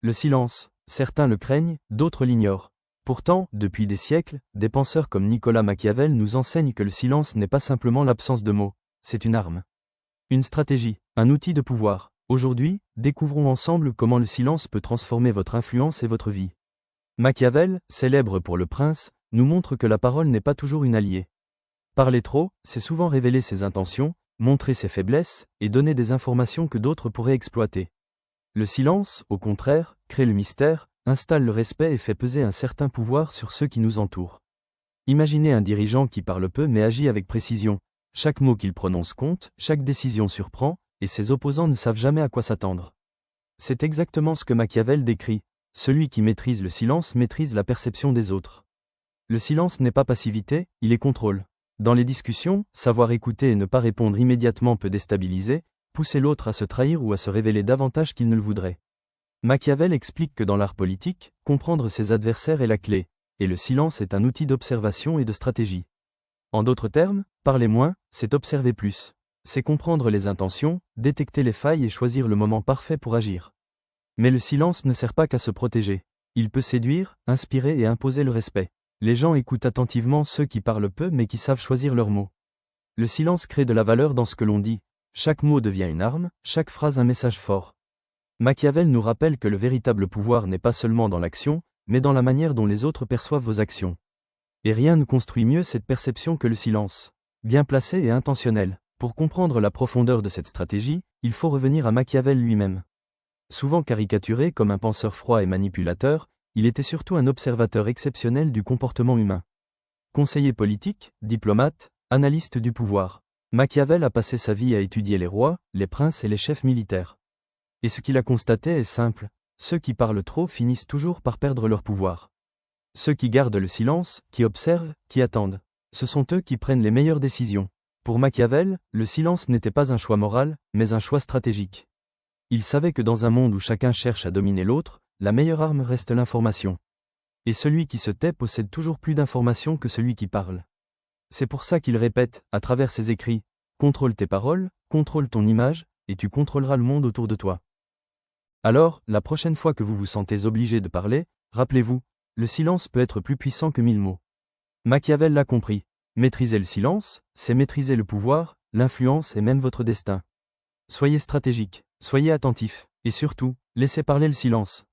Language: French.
Le silence, certains le craignent, d'autres l'ignorent. Pourtant, depuis des siècles, des penseurs comme Nicolas Machiavel nous enseignent que le silence n'est pas simplement l'absence de mots, c'est une arme. Une stratégie, un outil de pouvoir. Aujourd'hui, découvrons ensemble comment le silence peut transformer votre influence et votre vie. Machiavel, célèbre pour Le Prince, nous montre que la parole n'est pas toujours une alliée. Parler trop, c'est souvent révéler ses intentions, montrer ses faiblesses, et donner des informations que d'autres pourraient exploiter. Le silence, au contraire, crée le mystère, installe le respect et fait peser un certain pouvoir sur ceux qui nous entourent. Imaginez un dirigeant qui parle peu mais agit avec précision. Chaque mot qu'il prononce compte, chaque décision surprend, et ses opposants ne savent jamais à quoi s'attendre. C'est exactement ce que Machiavel décrit. Celui qui maîtrise le silence maîtrise la perception des autres. Le silence n'est pas passivité, il est contrôle. Dans les discussions, savoir écouter et ne pas répondre immédiatement peut déstabiliser, pousser l'autre à se trahir ou à se révéler davantage qu'il ne le voudrait. Machiavel explique que dans l'art politique, comprendre ses adversaires est la clé, et le silence est un outil d'observation et de stratégie. En d'autres termes, parler moins, c'est observer plus. C'est comprendre les intentions, détecter les failles et choisir le moment parfait pour agir. Mais le silence ne sert pas qu'à se protéger. Il peut séduire, inspirer et imposer le respect. Les gens écoutent attentivement ceux qui parlent peu mais qui savent choisir leurs mots. Le silence crée de la valeur dans ce que l'on dit. Chaque mot devient une arme, chaque phrase un message fort. Machiavel nous rappelle que le véritable pouvoir n'est pas seulement dans l'action, mais dans la manière dont les autres perçoivent vos actions. Et rien ne construit mieux cette perception que le silence. Bien placé et intentionnel. Pour comprendre la profondeur de cette stratégie, il faut revenir à Machiavel lui-même. Souvent caricaturé comme un penseur froid et manipulateur, il était surtout un observateur exceptionnel du comportement humain. Conseiller politique, diplomate, analyste du pouvoir, Machiavel a passé sa vie à étudier les rois, les princes et les chefs militaires. Et ce qu'il a constaté est simple, ceux qui parlent trop finissent toujours par perdre leur pouvoir. Ceux qui gardent le silence, qui observent, qui attendent, ce sont eux qui prennent les meilleures décisions. Pour Machiavel, le silence n'était pas un choix moral, mais un choix stratégique. Il savait que dans un monde où chacun cherche à dominer l'autre, la meilleure arme reste l'information. Et celui qui se tait possède toujours plus d'informations que celui qui parle. C'est pour ça qu'il répète, à travers ses écrits, « Contrôle tes paroles, contrôle ton image, et tu contrôleras le monde autour de toi. » Alors, la prochaine fois que vous vous sentez obligé de parler, rappelez-vous, le silence peut être plus puissant que 1000 mots. Machiavel l'a compris. Maîtriser le silence, c'est maîtriser le pouvoir, l'influence et même votre destin. Soyez stratégique, soyez attentif, et surtout, laissez parler le silence.